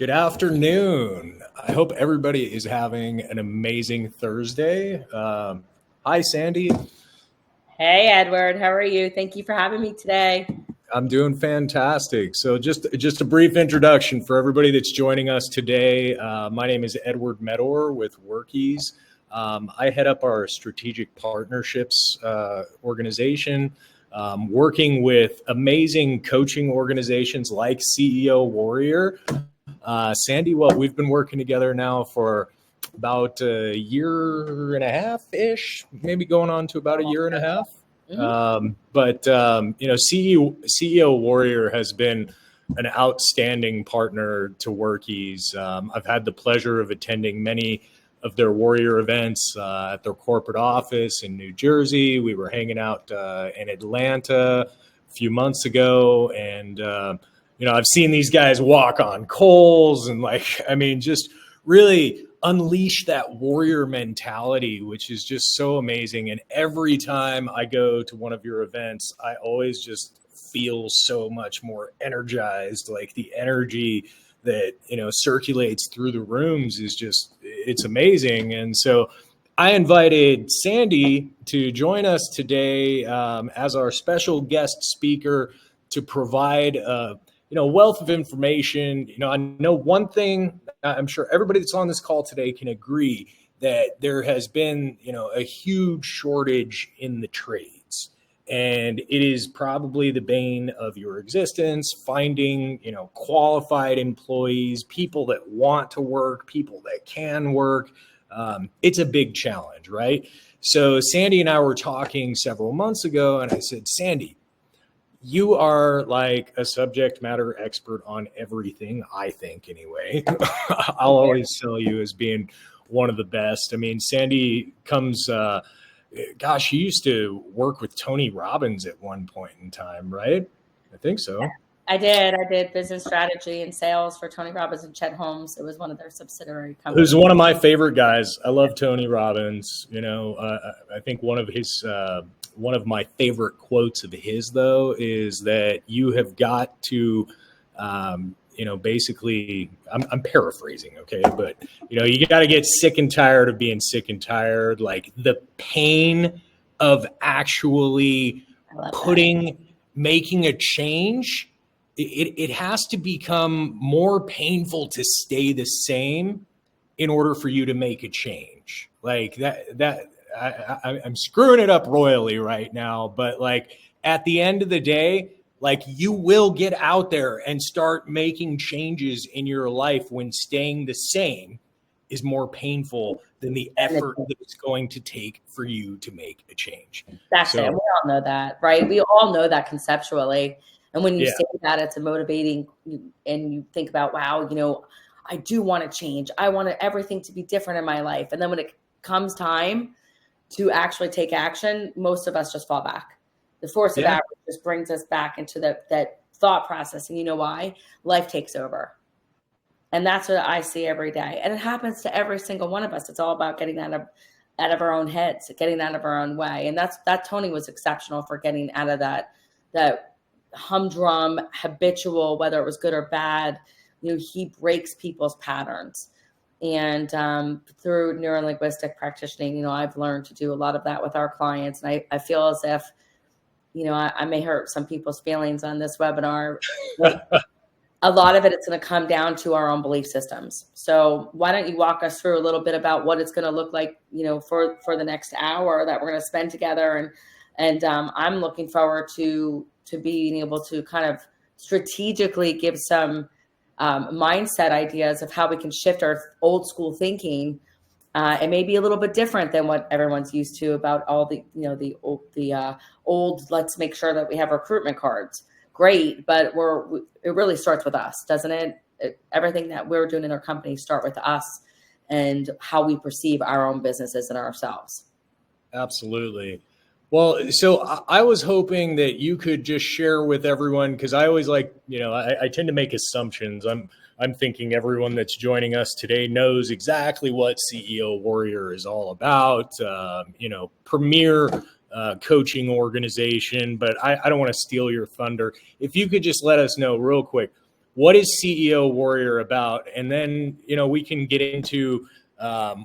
Good afternoon. I hope everybody is having an amazing Thursday. Hi, Sandy. Hey, Edward. How are you? Thank you for having me today. I'm doing fantastic. So just a brief introduction for everybody that's joining us today. My name is Edward Medor with Workies. I head up our strategic partnerships organization, working with amazing coaching organizations like CEO Warrior. Sandy, well, we've been working together now for about a year and a half-ish, maybe going on to about a year and a half. CEO Warrior has been an outstanding partner to Workies. I've had the pleasure of attending many of their Warrior events at their corporate office in New Jersey. We were hanging out in Atlanta a few months ago, and I've seen these guys walk on coals and just really unleash that warrior mentality, which is just so amazing. And every time I go to one of your events, I always just feel so much more energized. Like the energy that, circulates through the rooms is it's amazing. And so I invited Sandy to join us today as our special guest speaker to provide wealth of information. I know one thing, I'm sure everybody that's on this call today can agree that there has been, a huge shortage in the trades. And it is probably the bane of your existence, finding, qualified employees, people that want to work, people that can work. It's a big challenge, right? So Sandy and I were talking several months ago, and I said, Sandy, you are like a subject matter expert on everything, I think, anyway. I'll always tell you as being one of the best. I mean, Sandy comes, she used to work with Tony Robbins at one point in time, right? I think so. I did business strategy and sales for Tony Robbins and Chet Holmes. It was one of their subsidiary companies. Who's one of my favorite guys. I love Tony Robbins. I think one of my favorite quotes of his, though, is that you have got to, basically, I'm paraphrasing, okay, but, you got to get sick and tired of being sick and tired. Like the pain of actually making a change, it has to become more painful to stay the same in order for you to make a change. Like I'm screwing it up royally right now, but like at the end of the day, like you will get out there and start making changes in your life when staying the same is more painful than the effort that it's going to take for you to make a change. That's it. We all know that, right? We all know that conceptually. And when you say that, it's a motivating, and you think about, wow, I do want to change. I want everything to be different in my life. And then when it comes time to actually take action, most of us just fall back. The force of average just brings us back into that thought process. And you know why? Life takes over. And that's what I see every day. And it happens to every single one of us. It's all about getting out of our own heads, getting out of our own way. And that Tony was exceptional for getting out of that humdrum, habitual, whether it was good or bad. He breaks people's patterns. And through neurolinguistic practicing, I've learned to do a lot of that with our clients. And I feel as if, I may hurt some people's feelings on this webinar. A lot of it's going to come down to our own belief systems. So why don't you walk us through a little bit about what it's going to look like, for the next hour that we're going to spend together. And I'm looking forward to being able to kind of strategically give some mindset ideas of how we can shift our old school thinking. It may be a little bit different than what everyone's used to about all the old, let's make sure that we have recruitment cards. Great, but it really starts with us, doesn't it? Everything that we're doing in our company start with us and how we perceive our own businesses and ourselves. Absolutely. Well, so I was hoping that you could just share with everyone, because I always like, I tend to make assumptions. I'm thinking everyone that's joining us today knows exactly what CEO Warrior is all about, premier coaching organization, but I don't want to steal your thunder. If you could just let us know real quick, what is CEO Warrior about? And then, we can get into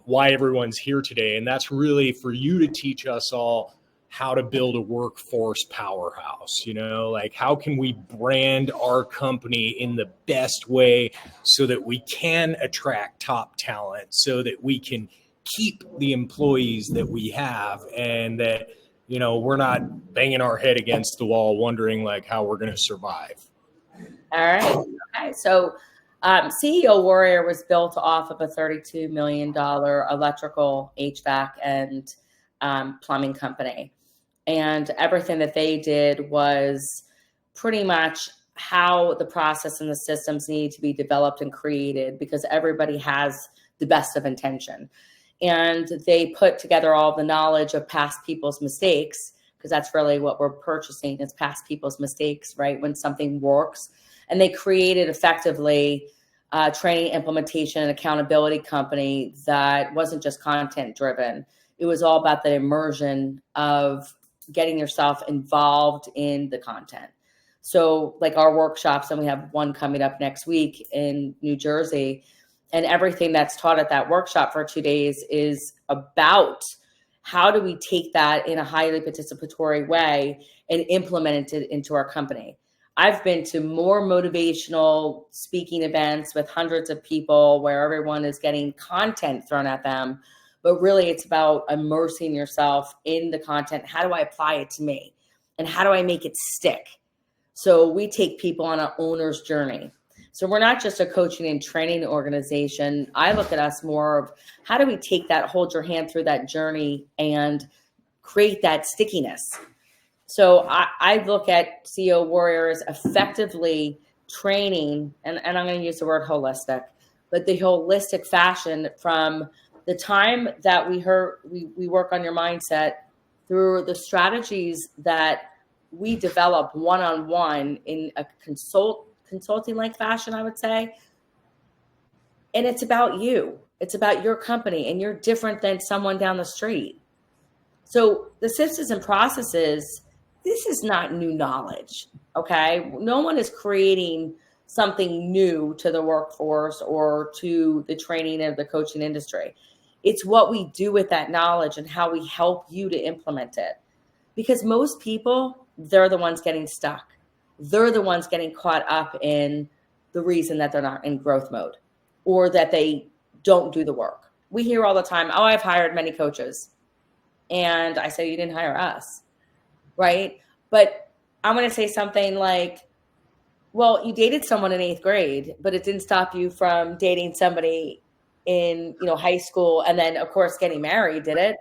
why everyone's here today. And that's really for you to teach us all how to build a workforce powerhouse. Like, how can we brand our company in the best way so that we can attract top talent, so that we can keep the employees that we have, and that, we're not banging our head against the wall wondering like how we're going to survive. All right. Okay. So CEO Warrior was built off of a $32 million electrical HVAC and plumbing company. And everything that they did was pretty much how the process and the systems need to be developed and created, because everybody has the best of intention. And they put together all the knowledge of past people's mistakes, because that's really what we're purchasing is past people's mistakes, right? When something works. And they created effectively training, implementation, and accountability company that wasn't just content driven. It was all about the immersion of getting yourself involved in the content. So like our workshops, and we have one coming up next week in New Jersey, and everything that's taught at that workshop for 2 days is about how do we take that in a highly participatory way and implement it into our company. I've been to more motivational speaking events with hundreds of people where everyone is getting content thrown at them, but really it's about immersing yourself in the content. How do I apply it to me? And how do I make it stick? So we take people on an owner's journey. So we're not just a coaching and training organization. I look at us more of how do we take that, hold your hand through that journey and create that stickiness. So I look at CEO Warrior as effectively training, and I'm going to use the word holistic, but the holistic fashion from the time that we work on your mindset through the strategies that we develop one-on-one in a consulting-like fashion, I would say. And it's about you. It's about your company, and you're different than someone down the street. So the systems and processes, this is not new knowledge, okay? No one is creating something new to the workforce or to the training of the coaching industry. It's what we do with that knowledge and how we help you to implement it. Because most people, they're the ones getting stuck. They're the ones getting caught up in the reason that they're not in growth mode or that they don't do the work. We hear all the time, oh, I've hired many coaches. And I say, you didn't hire us, right? But I'm going to say something like, well, you dated someone in 8th grade, but it didn't stop you from dating somebody in, high school and then, of course, getting married, did it?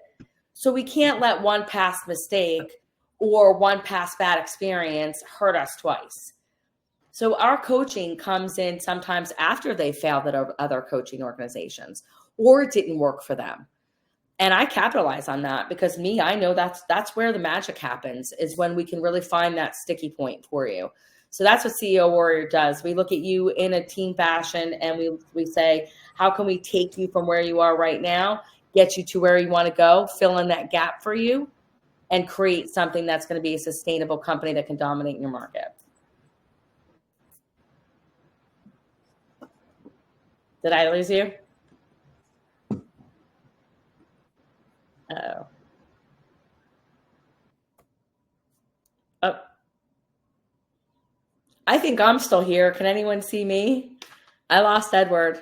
So we can't let one past mistake or one past bad experience hurt us twice. So our coaching comes in sometimes after they failed at other coaching organizations or it didn't work for them. And I capitalize on that because I know that's where the magic happens, is when we can really find that sticky point for you. So that's what CEO Warrior does. We look at you in a team fashion and we say, how can we take you from where you are right now, get you to where you want to go, fill in that gap for you, and create something that's going to be a sustainable company that can dominate your market. Did I lose you? Oh. Oh. I think I'm still here. Can anyone see me? I lost Edward.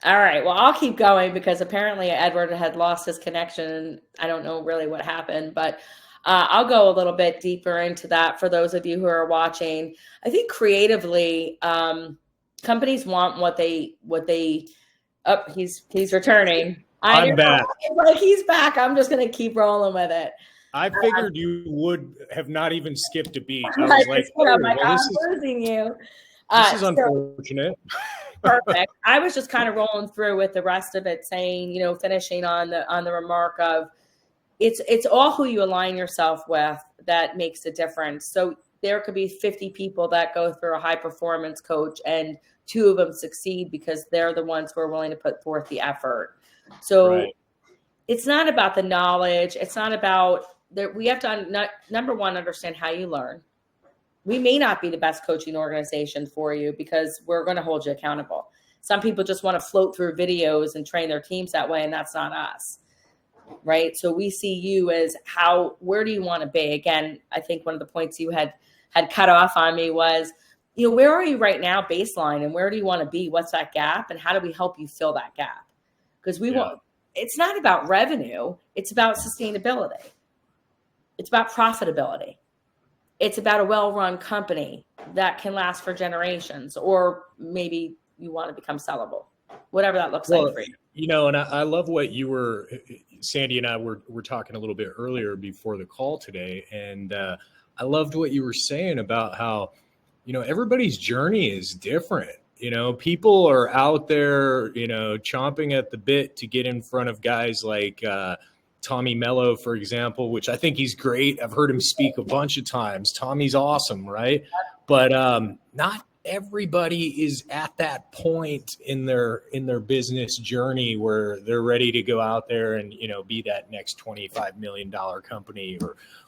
All right. Well, I'll keep going because apparently Edward had lost his connection. I don't know really what happened, but I'll go a little bit deeper into that for those of you who are watching. I think creatively, companies want what they. Oh, he's returning. I'm back. Like he's back. I'm just gonna keep rolling with it. I figured you would have not even skipped a beat. I was like, I'm losing you. This is unfortunate. Perfect. I was just kind of rolling through with the rest of it, saying, finishing on the remark of it's all who you align yourself with that makes a difference. So there could be 50 people that go through a high performance coach and 2 of them succeed because they're the ones who are willing to put forth the effort. So It's not about the knowledge. It's not about that. We have to number one, understand how you learn. We may not be the best coaching organization for you because we're going to hold you accountable. Some people just want to float through videos and train their teams that way, and that's not us, right? So we see you as where do you want to be? Again, I think one of the points you had cut off on me was, where are you right now baseline, and where do you want to be? What's that gap, and how do we help you fill that gap? Because it's not about revenue. It's about sustainability. It's about profitability. It's about a well-run company that can last for generations, or maybe you want to become sellable, whatever that looks like for you. And I love what Sandy and I were talking a little bit earlier before the call today. And I loved what you were saying about how, everybody's journey is different. People are out there, chomping at the bit to get in front of guys like Tommy Mello, for example, which I think he's great. I've heard him speak a bunch of times. Tommy's awesome, right? But not everybody is at that point in their business journey where they're ready to go out there and, be that next $25 million company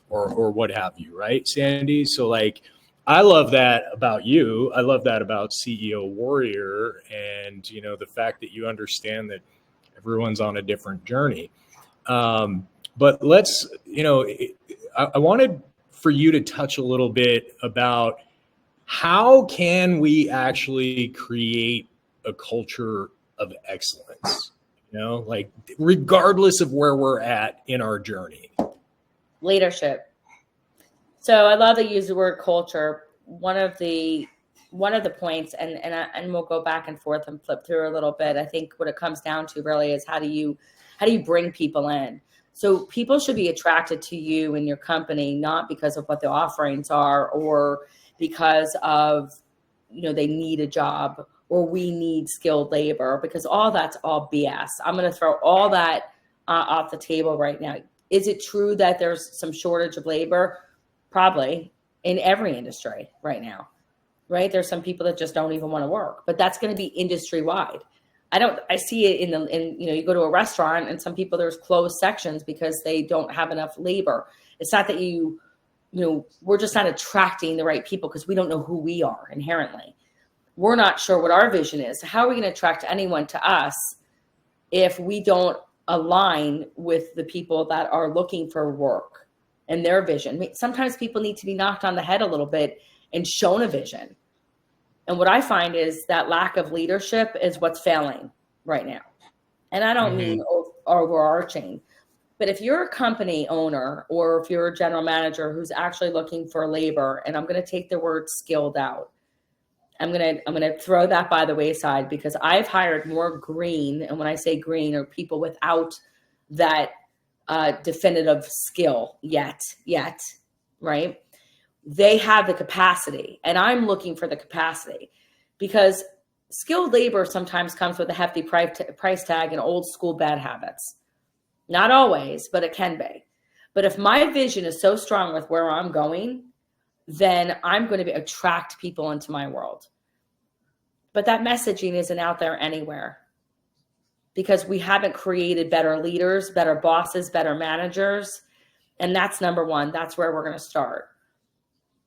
or what have you, right, Sandy? So I love that about you. I love that about CEO Warrior, and, the fact that you understand that everyone's on a different journey. But let's, I wanted for you to touch a little bit about how can we actually create a culture of excellence, regardless of where we're at in our journey. Leadership. So I love to use the word culture. One of the points, and we'll go back and forth and flip through a little bit. I think what it comes down to really is how do you bring people in? So people should be attracted to you and your company, not because of what the offerings are or because of, they need a job or we need skilled labor, because that's all BS. I'm going to throw all that off the table right now. Is it true that there's some shortage of labor? Probably in every industry right now, right? There's some people that just don't even want to work, but that's going to be industry wide. I see it you go to a restaurant and some people, there's closed sections because they don't have enough labor. It's not that we're just not attracting the right people because we don't know who we are inherently. We're not sure what our vision is. How are we going to attract anyone to us if we don't align with the people that are looking for work and their vision? Sometimes people need to be knocked on the head a little bit and shown a vision. And what I find is that lack of leadership is what's failing right now. And I don't mean overarching, but if you're a company owner or if you're a general manager who's actually looking for labor, and I'm going to take the word skilled out, I'm going to throw that by the wayside, because I've hired more green. And when I say green, are people without that definitive skill yet, right? They have the capacity, and I'm looking for the capacity, because skilled labor sometimes comes with a hefty price tag and old school bad habits. Not always, but it can be. But if my vision is so strong with where I'm going, then I'm going to attract people into my world. But that messaging isn't out there anywhere, because we haven't created better leaders, better bosses, better managers. And that's number one. That's where we're going to start.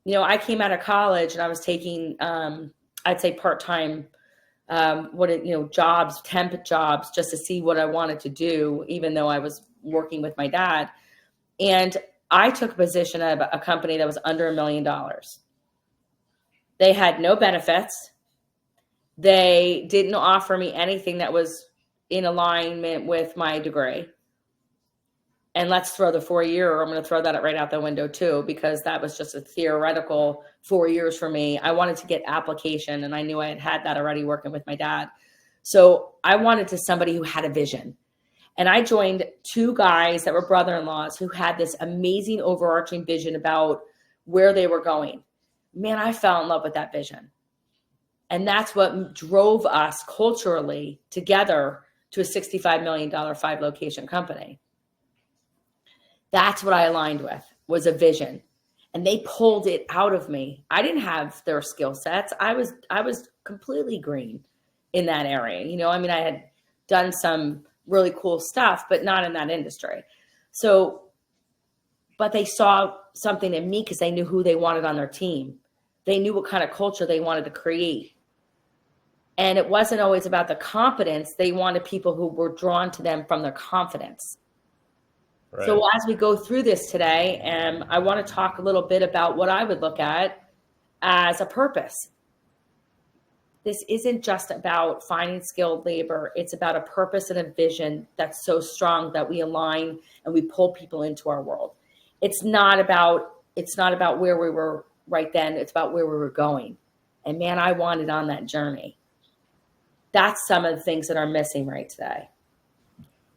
I came out of college and I was taking, I'd say part-time, jobs, temp jobs, just to see what I wanted to do, even though I was working with my dad. And I took a position at a company that was under $1 million. They had no benefits. They didn't offer me anything that was in alignment with my degree. And let's throw the 4-year, I'm going to throw that right out the window too, because that was just a theoretical 4 years for me. I wanted to get application, and I knew I had that already working with my dad. So I wanted somebody who had a vision. And I joined 2 guys that were brother-in-laws who had this amazing overarching vision about where they were going. Man, I fell in love with that vision. And that's what drove us culturally together to a $65 million 5-location company. That's what I aligned with, was a vision. And they pulled it out of me. I didn't have their skill sets. I was completely green in that area. I had done some really cool stuff, but not in that industry. So, but they saw something in me because they knew who they wanted on their team. They knew what kind of culture they wanted to create. And it wasn't always about the competence. They wanted people who were drawn to them from their confidence. Right. So as we go through this today, I want to talk a little bit about what I would look at as a purpose. This isn't just about finding skilled labor. It's about a purpose and a vision that's so strong that we align and we pull people into our world. It's not about where we were right then. It's about where we were going. And man, I wanted on that journey. That's some of the things that are missing right today.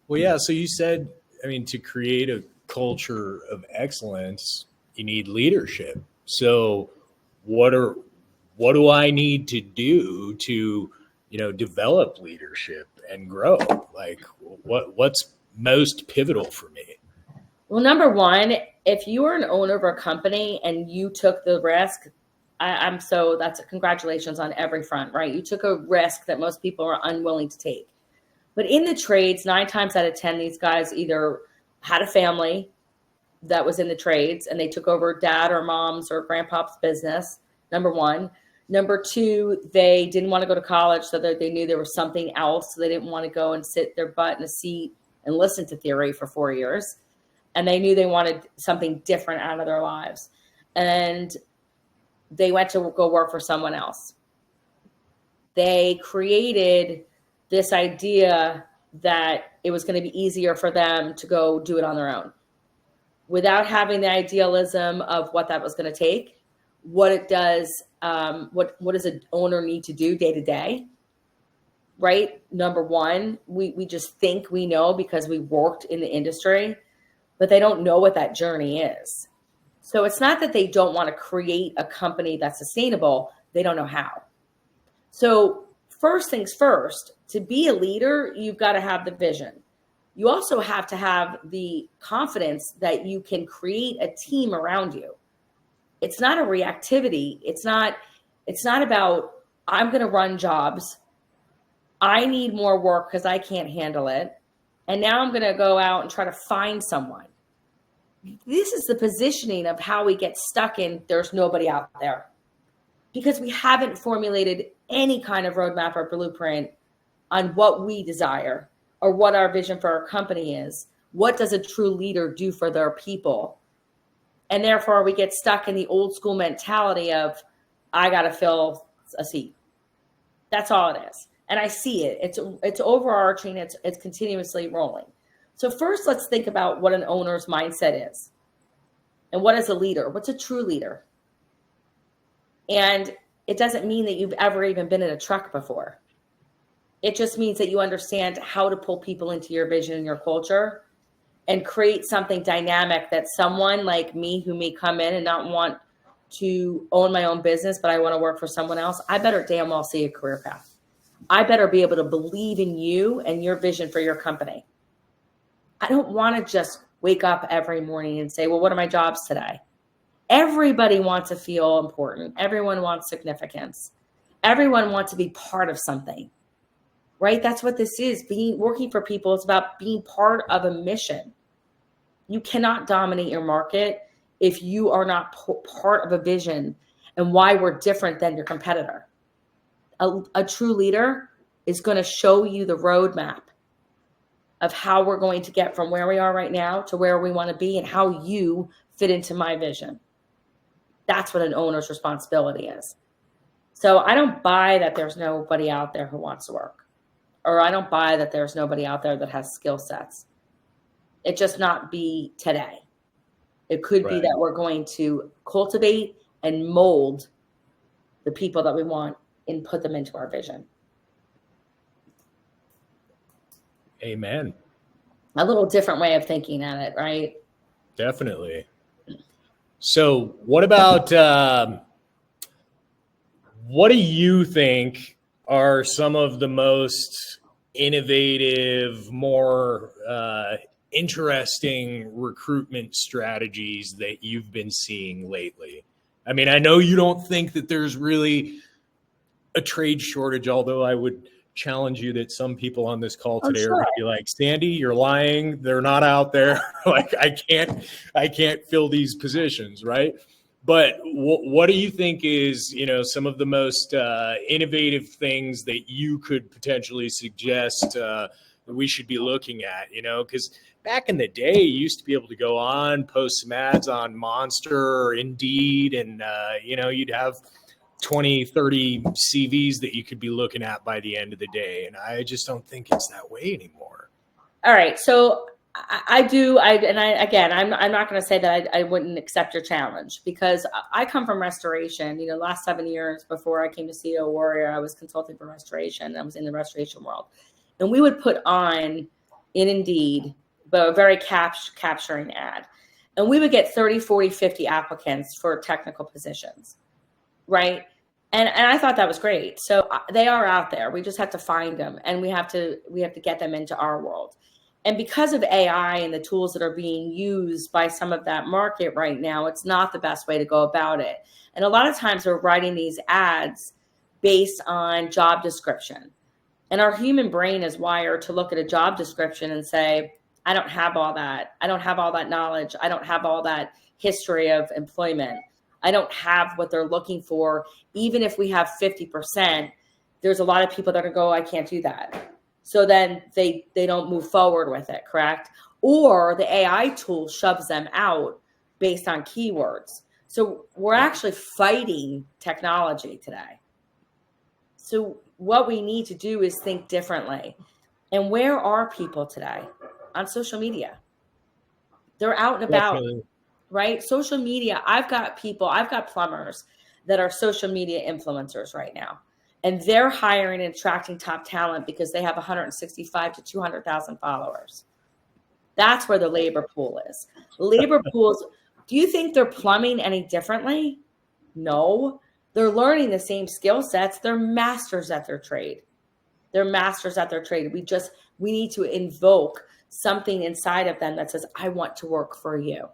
Well, yeah. So you said, I mean, to create a culture of excellence, you need leadership. So what do I need to do to, develop leadership and grow? Like what's most pivotal for me? Well, number one, if you are an owner of a company and you took the risk, that's congratulations on every front, right? You took a risk that most people are unwilling to take. But in the trades, 9 times out of 10, these guys either had a family that was in the trades and they took over dad or mom's or grandpa's business, number one. Number two, they didn't want to go to college, so that they knew there was something else. So they didn't want to go and sit their butt in a seat and listen to theory for 4 years. And they knew they wanted something different out of their lives. And they went to go work for someone else. They created this idea that it was going to be easier for them to go do it on their own without having the idealism of what that was going to take, what it does, what does an owner need to do day to day, right? Number one, we just think we know because we worked in the industry, but they don't know what that journey is. So it's not that they don't want to create a company that's sustainable. They don't know how. So first things first, to be a leader, you've got to have the vision. You also have to have the confidence that you can create a team around you. It's not a reactivity. It's not about, I'm going to run jobs. I need more work because I can't handle it. And now I'm going to go out and try to find someone. This is the positioning of how we get stuck in there's nobody out there, because we haven't formulated any kind of roadmap or blueprint on what we desire or what our vision for our company is. What does a true leader do for their people? And therefore we get stuck in the old school mentality of, I got to fill a seat. That's all it is. And I see it. It's overarching. It's continuously rolling. So first, let's think about what an owner's mindset is. And what is a leader? What's a true leader? And it doesn't mean that you've ever even been in a truck before. It just means that you understand how to pull people into your vision and your culture and create something dynamic that someone like me who may come in and not want to own my own business, but I want to work for someone else, I better damn well see a career path. I better be able to believe in you and your vision for your company. I don't want to just wake up every morning and say, well, what are my jobs today? Everybody wants to feel important. Everyone wants significance. Everyone wants to be part of something, right? That's what this is. Working for people is about being part of a mission. You cannot dominate your market if you are not part of a vision and why we're different than your competitor. A true leader is going to show you the roadmap of how we're going to get from where we are right now to where we want to be and how you fit into my vision. That's what an owner's responsibility is. So I don't buy that there's nobody out there who wants to work, or I don't buy that there's nobody out there that has skill sets. It just not be today. It could be that we're going to cultivate and mold the people that we want and put them into our vision. Amen. A little different way of thinking at it, right? Definitely. So what about, what do you think are some of the most innovative, more interesting recruitment strategies that you've been seeing lately? I mean, I know you don't think that there's really a trade shortage, although I would challenge you that some people on this call today are going to be like, Sandy, you're lying. They're not out there. Like I can't fill these positions. Right. But what do you think is, some of the most innovative things that you could potentially suggest that we should be looking at, because back in the day, you used to be able to go on, post some ads on Monster or Indeed, and, you'd have 20, 30 CVs that you could be looking at by the end of the day. And I just don't think it's that way anymore. All right. So again, I'm not going to say that I wouldn't accept your challenge, because I come from restoration. Last 7 years before I came to CEO Warrior, I was consulting for restoration. I was in the restoration world, and we would put on in Indeed, but a very capturing ad, and we would get 30, 40, 50 applicants for technical positions. Right. And I thought that was great. So they are out there. We just have to find them, and we have to get them into our world. And because of AI and the tools that are being used by some of that market right now, it's not the best way to go about it. And a lot of times we're writing these ads based on job description. And our human brain is wired to look at a job description and say, I don't have all that. I don't have all that knowledge. I don't have all that history of employment. I don't have what they're looking for. Even if we have 50%, there's a lot of people that are go, I can't do that. So then they don't move forward with it, correct? Or the AI tool shoves them out based on keywords. So we're actually fighting technology today. So what we need to do is think differently. And where are people today? On social media. They're out and about. Definitely. Right? Social media. I've got plumbers that are social media influencers right now. And they're hiring and attracting top talent because they have 165 to 200,000 followers. That's where the labor pool is. Labor pools, do you think they're plumbing any differently? No. They're learning the same skill sets. They're masters at their trade. We need to invoke something inside of them that says, I want to work for you.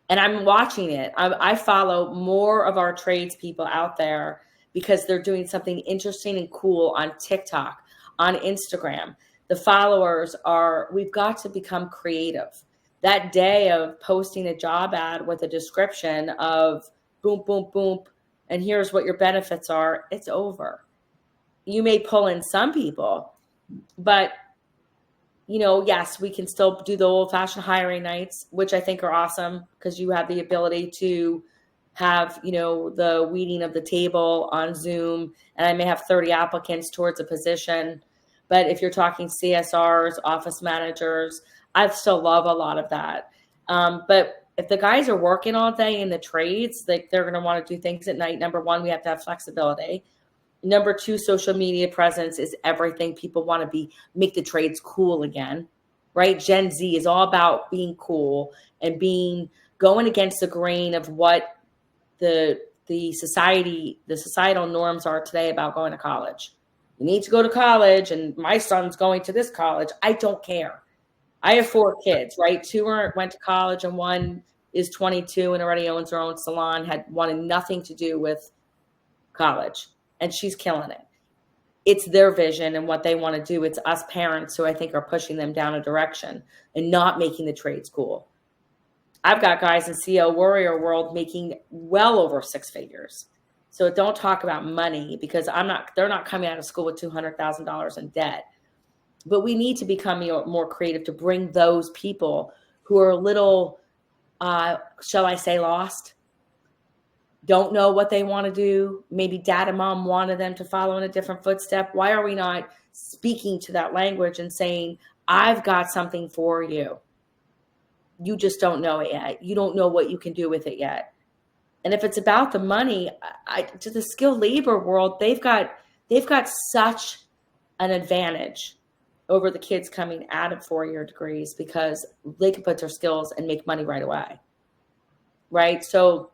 And I'm watching it. I follow more of our tradespeople out there because they're doing something interesting and cool on TikTok, on Instagram. The followers we've got to become creative. That day of posting a job ad with a description of boom, boom, boom, and here's what your benefits are, it's over. You may pull in some people, but yes, we can still do the old-fashioned hiring nights, which I think are awesome because you have the ability to have, the weeding of the table on Zoom, and I may have 30 applicants towards a position. But if you're talking CSRs, office managers, I still love a lot of that. But if the guys are working all day in the trades, they're going to want to do things at night. Number one, we have to have flexibility. Number two, social media presence is everything. People want to make the trades cool again, right? Gen Z is all about being cool and going against the grain of what the societal norms are today about going to college. You need to go to college, and my son's going to this college. I don't care. I have 4 kids, right? 2 went to college, and 1 is 22 and already owns her own salon, wanted nothing to do with college, and she's killing it. It's their vision and what they want to do. It's us parents who I think are pushing them down a direction and not making the trades cool. I've got guys in CEO Warrior world making well over 6 figures. So don't talk about money because they're not coming out of school with $200,000 in debt. But we need to become more creative to bring those people who are a little, shall I say, lost, don't know what they want to do. Maybe dad and mom wanted them to follow in a different footstep. Why are we not speaking to that language and saying, I've got something for you? You just don't know it yet. You don't know what you can do with it yet. And if it's about the money, to the skilled labor world, they've got such an advantage over the kids coming out of 4-year degrees because they can put their skills and make money right away. Right? So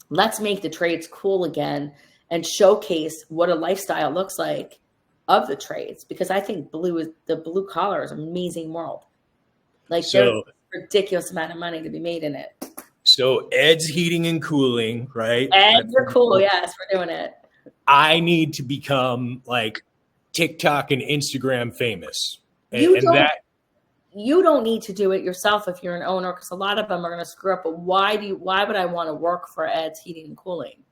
let's make the trades cool again and showcase what a lifestyle looks like of the trades, because I think the blue collar is an amazing world. Like there's a ridiculous amount of money to be made in it. So Ed's heating and cooling, right? Eds are cool. Yes, we're doing it. I need to become like TikTok and Instagram famous. you don't need to do it yourself if you're an owner, because a lot of them are going to screw up. But why would I want to work for Ed's Heating and Cooling?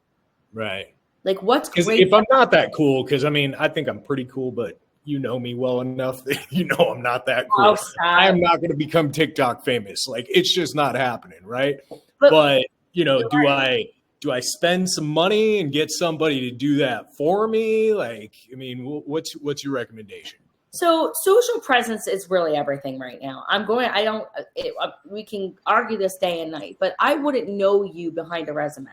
Right. Like, what's Because great? if I'm not that cool, because I mean, I think I'm pretty cool, but you know me well enough that you know I'm not that cool. Oh, I am not going to become TikTok famous. Like, it's just not happening, right? But you know, do I spend some money and get somebody to do that for me? Like, I mean, what's your recommendation? So social presence is really everything right now. We can argue this day and night, but I wouldn't know you behind a resume.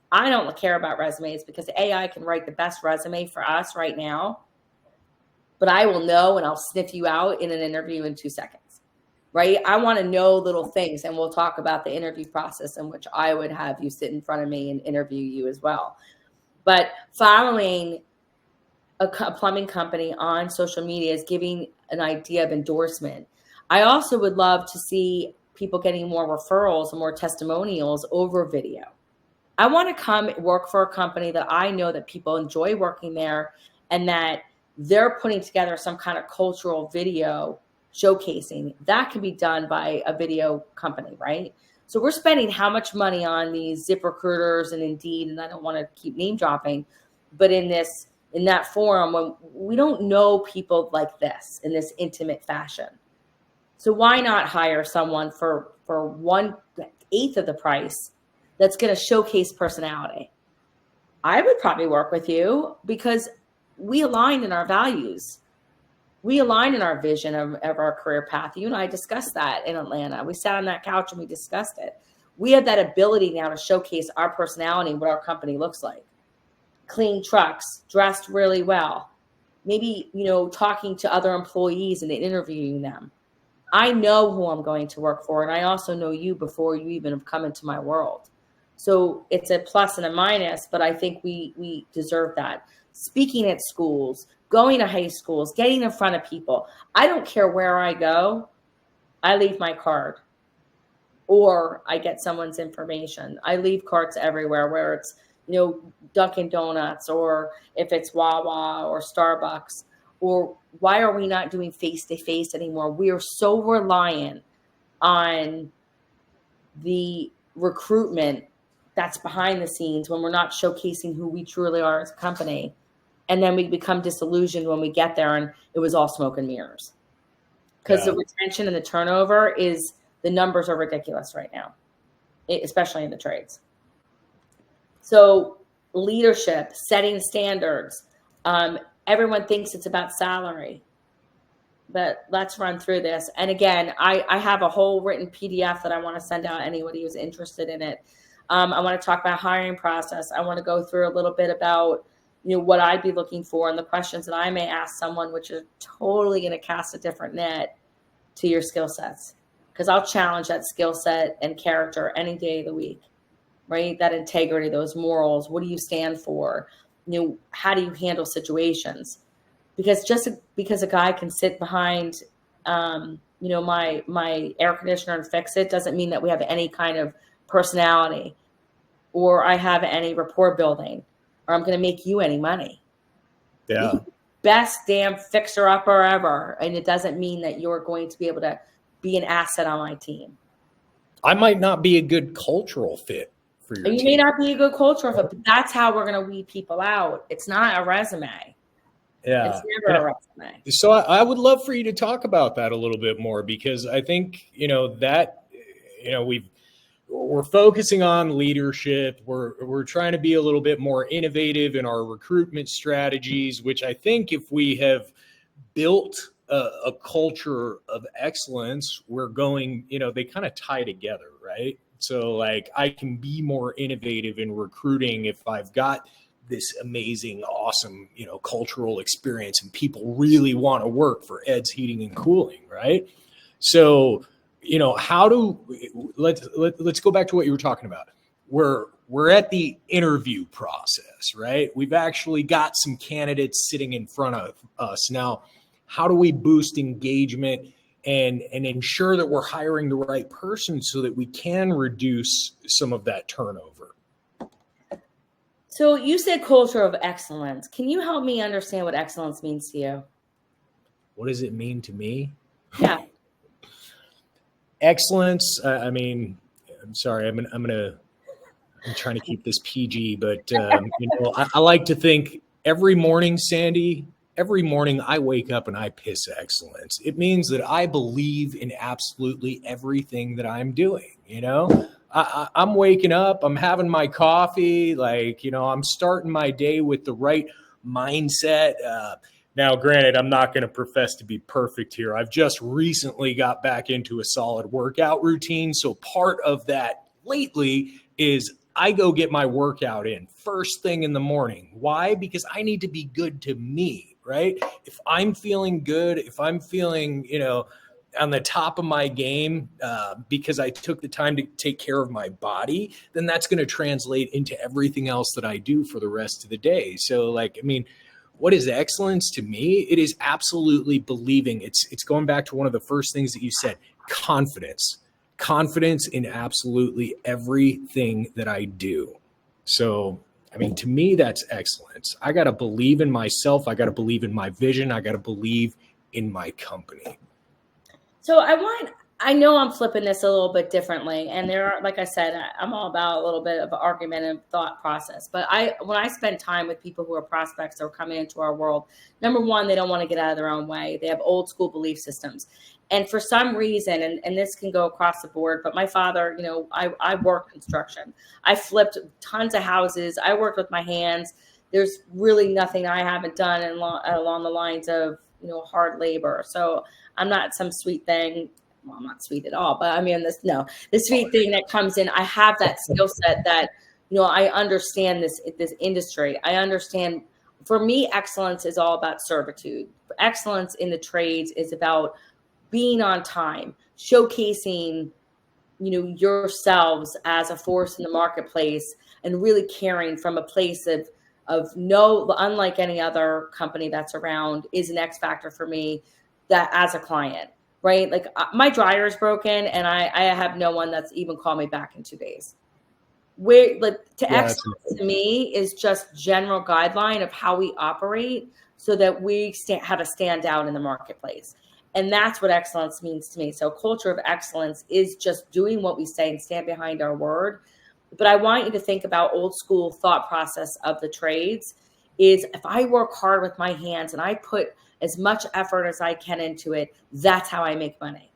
I don't care about resumes because AI can write the best resume for us right now, but I will know and I'll sniff you out in an interview in 2 seconds, right? I want to know little things, and we'll talk about the interview process in which I would have you sit in front of me and interview you as well. But following a plumbing company on social media is giving an idea of endorsement. I also would love to see people getting more referrals and more testimonials over video. I want to come work for a company that I know that people enjoy working there, and that they're putting together some kind of cultural video showcasing. That can be done by a video company, right? So we're spending how much money on these ZipRecruiters and Indeed, and I don't want to keep name dropping, but in that forum, when we don't know people like this in this intimate fashion. So why not hire someone for 1/8 of the price that's going to showcase personality? I would probably work with you because we align in our values. We align in our vision of our career path. You and I discussed that in Atlanta. We sat on that couch and we discussed it. We have that ability now to showcase our personality and what our company looks like. Clean trucks, dressed really well, maybe, talking to other employees and interviewing them. I know who I'm going to work for, and I also know you before you even have come into my world. So it's a plus and a minus, but I think we deserve that. Speaking at schools, going to high schools, getting in front of people. I don't care where I go. I leave my card, or I get someone's information. I leave cards everywhere, where it's Dunkin' Donuts, or if it's Wawa or Starbucks. Or why are we not doing face-to-face anymore? We are so reliant on the recruitment that's behind the scenes when we're not showcasing who we truly are as a company. And then we become disillusioned when we get there and it was all smoke and mirrors. Because the retention and the turnover the numbers are ridiculous right now, especially in the trades. So leadership, setting standards. Everyone thinks it's about salary, but let's run through this. And again, I have a whole written PDF that I want to send out anybody who's interested in it. I want to talk about hiring process. I want to go through a little bit about what I'd be looking for and the questions that I may ask someone, which is totally going to cast a different net to your skill sets, because I'll challenge that skill set and character any day of the week. Right? That integrity, those morals, what do you stand for? How do you handle situations? Because just because a guy can sit behind, my air conditioner and fix it doesn't mean that we have any kind of personality, or I have any rapport building, or I'm going to make you any money. Yeah. Best damn fixer upper ever. And it doesn't mean that you're going to be able to be an asset on my team. I might not be a good cultural fit. You may not be a good cultural fit, but that's how we're going to weed people out. It's not a resume. Yeah. It's never a resume. So I would love for you to talk about that a little bit more, because I think, we're focusing on leadership. We're trying to be a little bit more innovative in our recruitment strategies, which I think if we have built a culture of excellence, we're going, they kind of tie together, right? So like I can be more innovative in recruiting if I've got this amazing, awesome, cultural experience and people really want to work for Ed's Heating and Cooling, right? So, let's go back to what you were talking about. We're at the interview process, right? We've actually got some candidates sitting in front of us. Now, how do we boost engagement and ensure that we're hiring the right person so that we can reduce some of that turnover? So you said culture of excellence. Can you help me understand what excellence means to you? What does it mean to me? Yeah. Excellence. I mean, I'm sorry. I'm trying to keep this PG, but I like to think every morning, Sandy, every morning I wake up and I piss excellence. It means that I believe in absolutely everything that I'm doing. I'm waking up, I'm having my coffee, I'm starting my day with the right mindset. Now, granted, I'm not going to profess to be perfect here. I've just recently got back into a solid workout routine. So part of that lately is I go get my workout in first thing in the morning. Why? Because I need to be good to me, right? If I'm feeling good, if I'm feeling, on the top of my game because I took the time to take care of my body, then that's going to translate into everything else that I do for the rest of the day. So what is excellence to me? It is absolutely believing. It's going back to one of the first things that you said, confidence in absolutely everything that I do. So, to me, that's excellence. I got to believe in myself. I got to believe in my vision. I got to believe in my company. So I know I'm flipping this a little bit differently. And there are, like I said, I'm all about a little bit of argumentative thought process. But when I spend time with people who are prospects or coming into our world, number one, they don't want to get out of their own way. They have old school belief systems. And for some reason, and this can go across the board, but my father, I worked construction. I flipped tons of houses. I worked with my hands. There's really nothing I haven't done along the lines of, hard labor. So I'm not some sweet thing. Well, I'm not sweet at all, but the sweet thing that comes in, I have that skill set that, I understand this industry. I understand. For me, excellence is all about servitude. Excellence in the trades is about being on time, showcasing, yourselves as a force in the marketplace and really caring from a place of no, unlike any other company that's around, is an X factor for me that as a client, right? Like my dryer is broken and I have no one that's even called me back in 2 days. Excellence to me is just general guideline of how we operate so that we have a stand out in the marketplace. And that's what excellence means to me. So culture of excellence is just doing what we say and stand behind our word. But I want you to think about old school thought process of the trades is if I work hard with my hands and I put as much effort as I can into it, that's how I make money.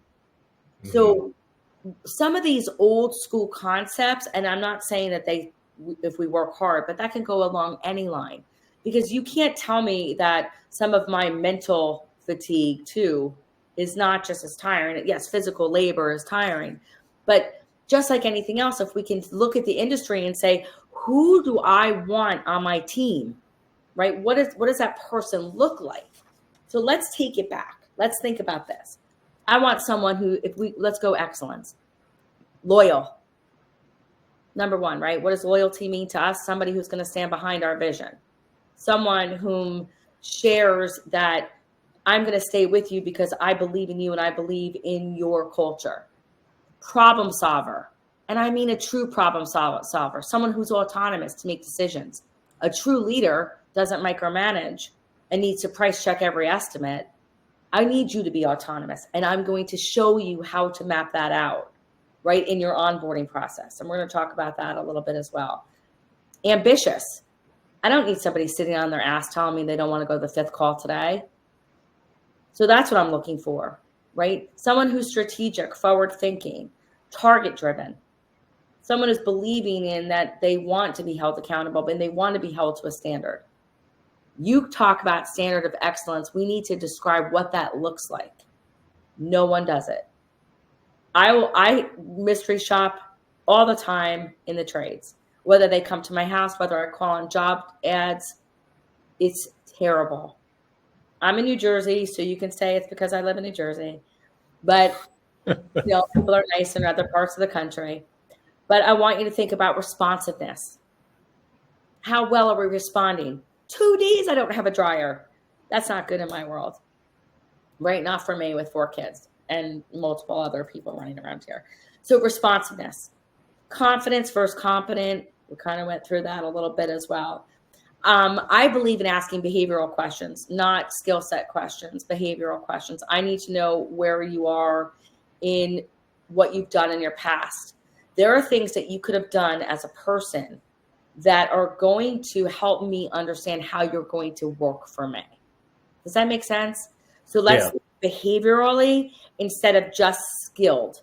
Mm-hmm. So some of these old school concepts, and I'm not saying that if we work hard, but that can go along any line, because you can't tell me that some of my mental fatigue too is not just as tiring. Yes, physical labor is tiring, but just like anything else, if we can look at the industry and say, who do I want on my team, right? What does that person look like? So let's take it back. Let's think about this. I want someone who, let's go excellence, loyal. Number one, right? What does loyalty mean to us? Somebody who's going to stand behind our vision. Someone whom shares that I'm going to stay with you because I believe in you and I believe in your culture. Problem solver. And I mean a true problem solver, someone who's autonomous to make decisions. A true leader doesn't micromanage and needs to price check every estimate. I need you to be autonomous, and I'm going to show you how to map that out, right, in your onboarding process. And we're going to talk about that a little bit as well. Ambitious. I don't need somebody sitting on their ass telling me they don't want to go to the 5th call today. So that's what I'm looking for, right? Someone who's strategic, forward-thinking, target-driven. Someone who's believing in that they want to be held accountable and they want to be held to a standard. You talk about standard of excellence. We need to describe what that looks like. No one does it. I mystery shop all the time in the trades, whether they come to my house, whether I call on job ads. It's terrible. I'm in New Jersey, so you can say it's because I live in New Jersey, but people are nice in other parts of the country. But I want you to think about responsiveness. How well are we responding? 2 days I don't have a dryer. That's not good in my world, right? Not for me with 4 kids and multiple other people running around here. So responsiveness, confidence versus competent. We kind of went through that a little bit as well. I believe in asking behavioral questions, not skill set questions, behavioral questions. I need to know where you are in what you've done in your past. There are things that you could have done as a person that are going to help me understand how you're going to work for me. Does that make sense? So let's behaviorally instead of just skilled.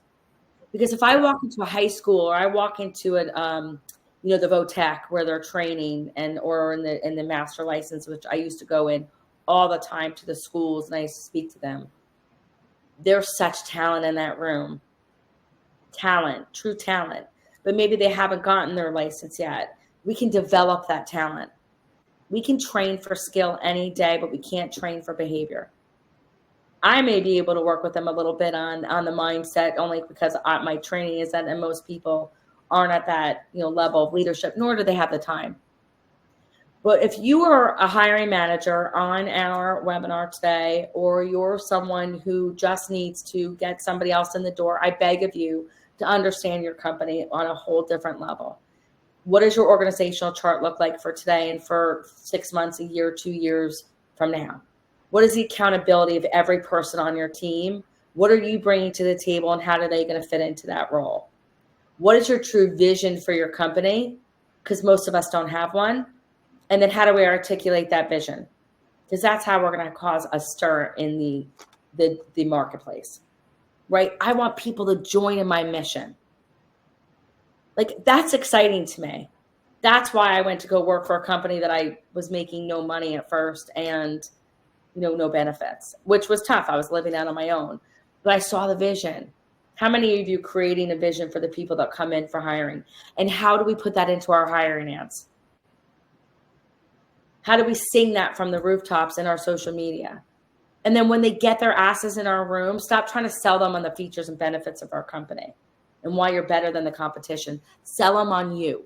Because if I walk into a high school or I walk into the VOTEC where they're training or in the master license, which I used to go in all the time to the schools and I used to speak to them. There's such talent in that room. Talent, true talent. But maybe they haven't gotten their license yet. We can develop that talent. We can train for skill any day, but we can't train for behavior. I may be able to work with them a little bit on the mindset only because my training is that, and most people aren't at that level of leadership, nor do they have the time. But if you are a hiring manager on our webinar today, or you're someone who just needs to get somebody else in the door, I beg of you to understand your company on a whole different level. What does your organizational chart look like for today and for 6 months, a year, 2 years from now? What is the accountability of every person on your team? What are you bringing to the table and how are they going to fit into that role? What is your true vision for your company? Because most of us don't have one. And then how do we articulate that vision? Because that's how we're going to cause a stir in the marketplace, right? I want people to join in my mission. Like, that's exciting to me. That's why I went to go work for a company that I was making no money at first and, no benefits, which was tough. I was living out on my own, but I saw the vision. How many of you creating a vision for the people that come in for hiring? And how do we put that into our hiring ads? How do we sing that from the rooftops in our social media? And then when they get their asses in our room, stop trying to sell them on the features and benefits of our company and why you're better than the competition. Sell them on you.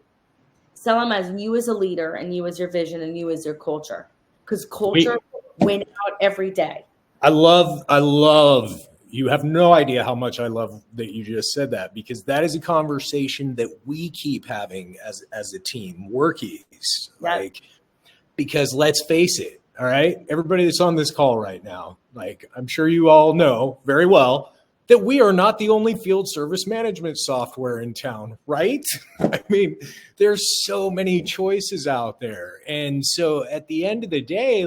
Sell them as you as a leader and you as your vision and you as your culture. Because culture win out every day. I love, you have no idea how much I love that you just said that, because that is a conversation that we keep having as a team, workies. Yep. Because let's face it, all right, everybody that's on this call right now, I'm sure you all know very well that we are not the only field service management software in town, right? I mean, there's so many choices out there. And so at the end of the day,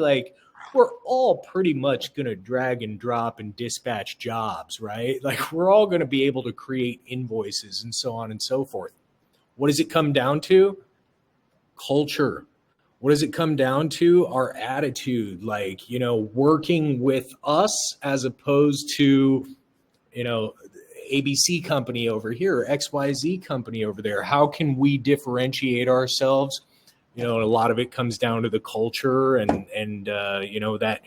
we're all pretty much going to drag and drop and dispatch jobs, right? We're all going to be able to create invoices and so on and so forth. What does it come down to? Culture. What does it come down to? Our attitude, working with us as opposed to, ABC company over here, XYZ company over there. How can we differentiate ourselves? A lot of it comes down to the culture and that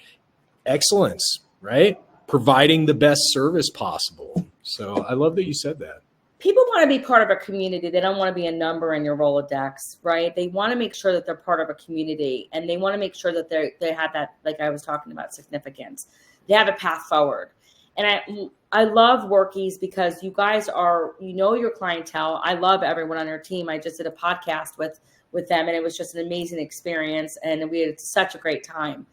excellence, right? Providing the best service possible. So I love that you said that. People want to be part of a community. They don't want to be a number in your Rolodex, right? They want to make sure that they're part of a community, and they want to make sure that they have that, like I was talking about, significance. They have a path forward. And I love Workies because you guys are, your clientele. I love everyone on your team. I just did a podcast with them, and it was just an amazing experience, and we had such a great time.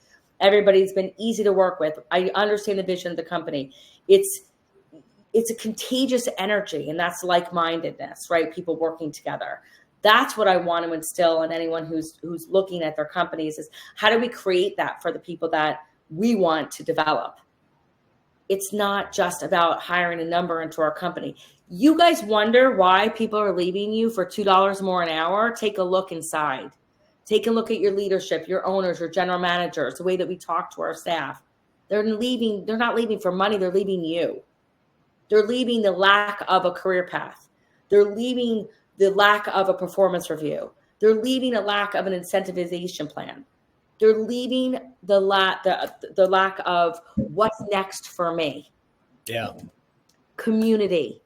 Everybody's been easy to work with. I understand the vision of the company. It's a contagious energy, and that's like-mindedness, right? People working together. That's what I want to instill in anyone who's looking at their companies is how do we create that for the people that we want to develop? It's not just about hiring a number into our company. You guys wonder why people are leaving you for $2 more an hour? Take a look inside. Take a look at your leadership, your owners, your general managers, the way that we talk to our staff. They're not leaving for money. They're leaving you. They're leaving the lack of a career path. They're leaving the lack of a performance review. They're leaving a lack of an incentivization plan. They're leaving the lack of what's next for me. Yeah. Community.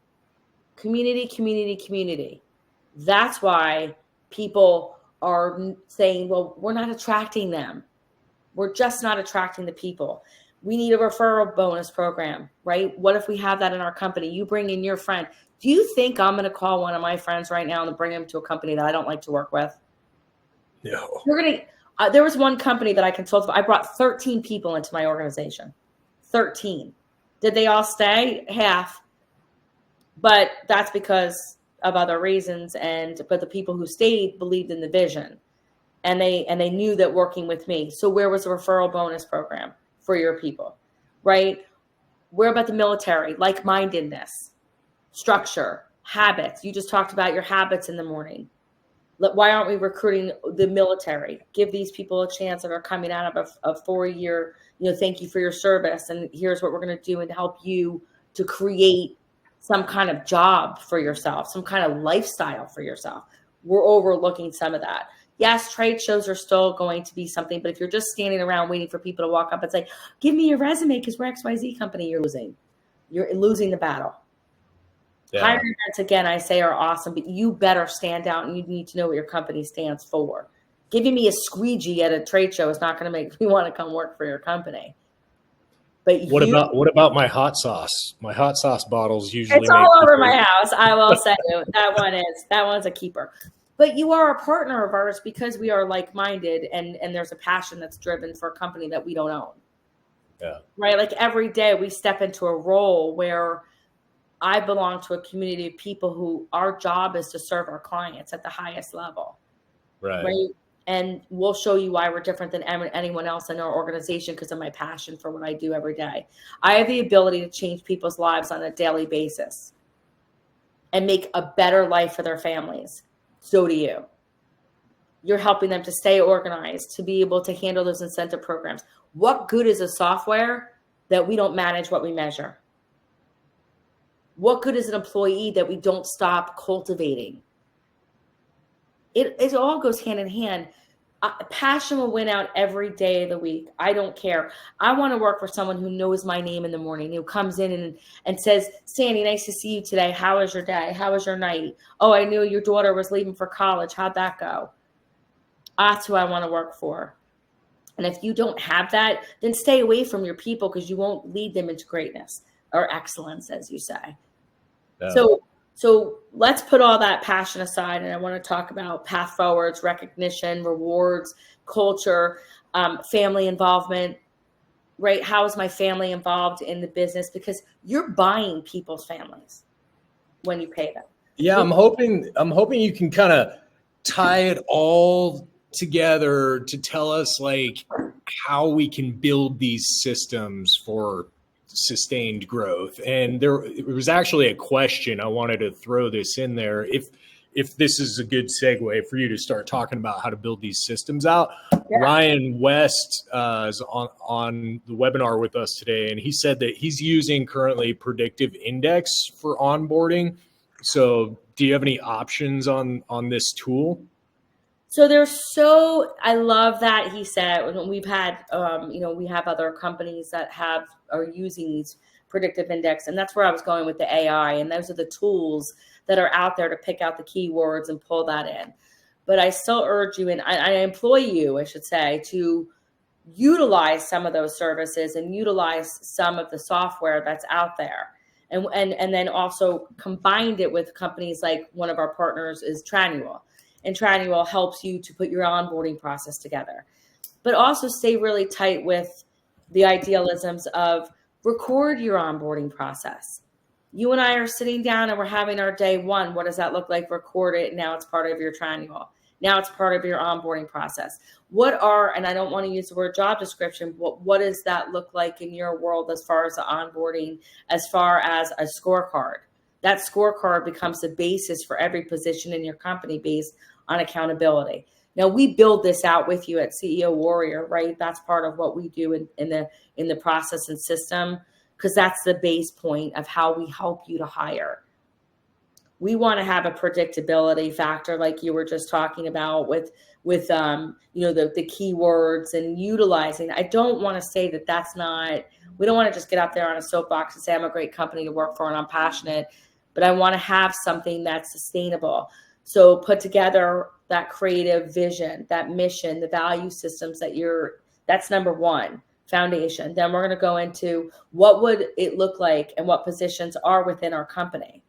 That's why people are saying, well, we're not attracting them. We're just not attracting the people. We need a referral bonus program, right? What if we have that in our company? You bring in your friend. Do you think I'm going to call one of my friends right now and bring him to a company that I don't like to work with? No. There was one company that I consulted. I brought 13 people into my organization. 13. Did they all stay? Half. But that's because of other reasons. But the people who stayed believed in the vision, and they knew that working with me. So where was the referral bonus program for your people, right? Where about the military? Like-mindedness, structure, habits. You just talked about your habits in the morning. Why aren't we recruiting the military? Give these people a chance that are coming out of a 4-year, thank you for your service. And here's what we're going to do and help you to create some kind of job for yourself, some kind of lifestyle for yourself. We're overlooking some of that. Yes, trade shows are still going to be something, but if you're just standing around waiting for people to walk up and say, give me your resume because we're XYZ company, you're losing. You're losing the battle. Yeah. Hiring events, again, I say are awesome, but you better stand out and you need to know what your company stands for. Giving me a squeegee at a trade show is not going to make me want to come work for your company. But what about my hot sauce? My hot sauce bottles usually it's all over my house. I will say that one's a keeper. But you are a partner of ours because we are like-minded and there's a passion that's driven for a company that we don't own. Yeah. Right? Like every day we step into a role where I belong to a community of people who our job is to serve our clients at the highest level. Right. And we'll show you why we're different than anyone else in our organization because of my passion for what I do every day. I have the ability to change people's lives on a daily basis and make a better life for their families. So do you. You're helping them to stay organized, to be able to handle those incentive programs. What good is a software that we don't manage what we measure? What good is an employee that we don't stop cultivating? It all goes hand in hand. Passion will win out every day of the week. I don't care. I want to work for someone who knows my name in the morning, who comes in and says, Sandy, nice to see you today. How was your day? How was your night? Oh, I knew your daughter was leaving for college. How'd that go? That's who I want to work for. And if you don't have that, then stay away from your people because you won't lead them into greatness or excellence, as you say. Yeah. So let's put all that passion aside, and I want to talk about path forwards, recognition, rewards, culture, family involvement, right? How is my family involved in the business? Because you're buying people's families when you pay them. Yeah, I'm hoping you can kind of tie it all together to tell us like how we can build these systems for sustained growth. And it was actually a question I wanted to throw this in there. If this is a good segue for you to start talking about how to build these systems out. Yeah. Ryan West is on the webinar with us today, and he said that he's using currently Predictive Index for onboarding. So do you have any options on this tool? So I love that he said, we've had, we have other companies that are using these predictive index, and that's where I was going with the AI. And those are the tools that are out there to pick out the keywords and pull that in. But I still urge you, and I employ you, I should say, to utilize some of those services and utilize some of the software that's out there. And then also combined it with companies like one of our partners is Tranual. And Tranual helps you to put your onboarding process together. But also stay really tight with the idealisms of record your onboarding process. You and I are sitting down and we're having our day one. What does that look like? Record it. Now it's part of your Tranual. Now it's part of your onboarding process. And I don't want to use the word job description, but what does that look like in your world as far as the onboarding, as far as a scorecard? That scorecard becomes the basis for every position in your company based on accountability. Now we build this out with you at CEO Warrior, right? That's part of what we do in the process and system, because that's the base point of how we help you to hire. We want to have a predictability factor, like you were just talking about with the keywords and utilizing. I don't want to say that that's not. We don't want to just get out there on a soapbox and say I'm a great company to work for and I'm passionate, but I want to have something that's sustainable. So put together that creative vision, that mission, the value systems that's number one, foundation. Then we're going to go into what would it look like and what positions are within our company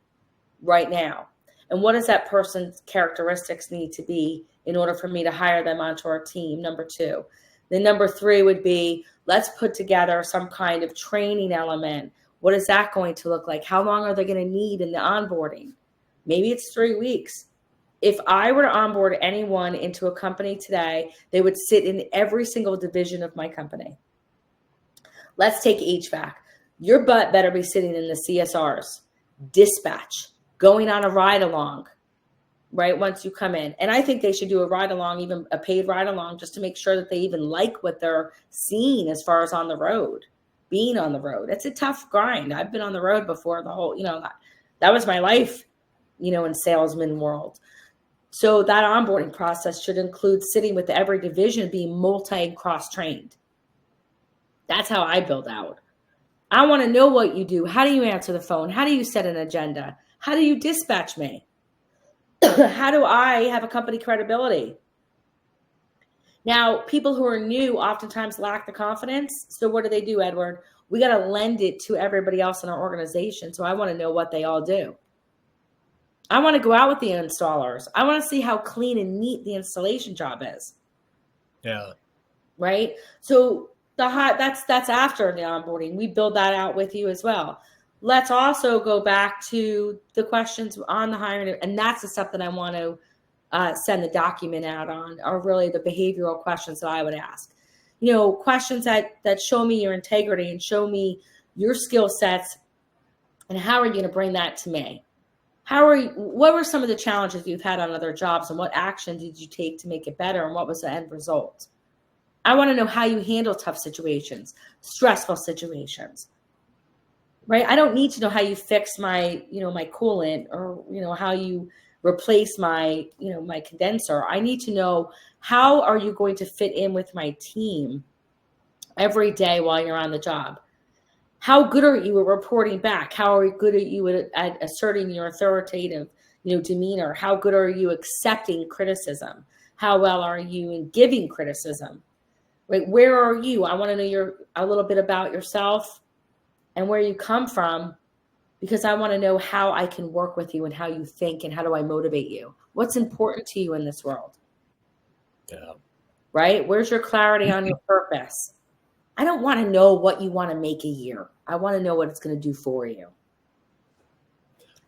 right now. And what does that person's characteristics need to be in order for me to hire them onto our team, number two. Then number three would be, let's put together some kind of training element What is that going to look like? How long are they going to need in the onboarding? Maybe it's 3 weeks. If I were to onboard anyone into a company today, they would sit in every single division of my company. Let's take HVAC. Your butt better be sitting in the CSRs, dispatch, going on a ride along, right? Once you come in. And I think they should do a ride along, even a paid ride along, just to make sure that they even like what they're seeing as far as on the road, being on the road. It's a tough grind. I've been on the road before, the whole, that was my life, in salesman world. So that onboarding process should include sitting with every division, being multi and cross trained. That's how I build out. I want to know what you do. How do you answer the phone? How do you set an agenda? How do you dispatch me? How do I have a company credibility? Now, people who are new oftentimes lack the confidence. So what do, Edward? We got to lend it to everybody else in our organization. So I want to know what they all do. I want to go out with the installers. I want to see how clean and neat the installation job is. Yeah. Right? So that's after the onboarding. We build that out with you as well. Let's also go back to the questions on the hiring, and that's the stuff that I want to send the document out on, are really the behavioral questions that I would ask. Questions that show me your integrity and show me your skill sets, and how are you going to bring that to me? What were some of the challenges you've had on other jobs, and what action did you take to make it better, and what was the end result? I want to know how you handle tough situations, stressful situations, right? I don't need to know how you fix my, my coolant, or, how you replace my, my condenser. I need to know, how are you going to fit in with my team every day while you're on the job? How good are you at reporting back? How good are you at asserting your authoritative, demeanor? How good are you accepting criticism? How well are you in giving criticism? Right? Where are you? I want to know a little bit about yourself and where you come from, because I want to know how I can work with you and how you think, and how do I motivate you? What's important to you in this world? Yeah. Right? Where's your clarity on your purpose? I don't want to know what you want to make a year. I want to know what it's going to do for you.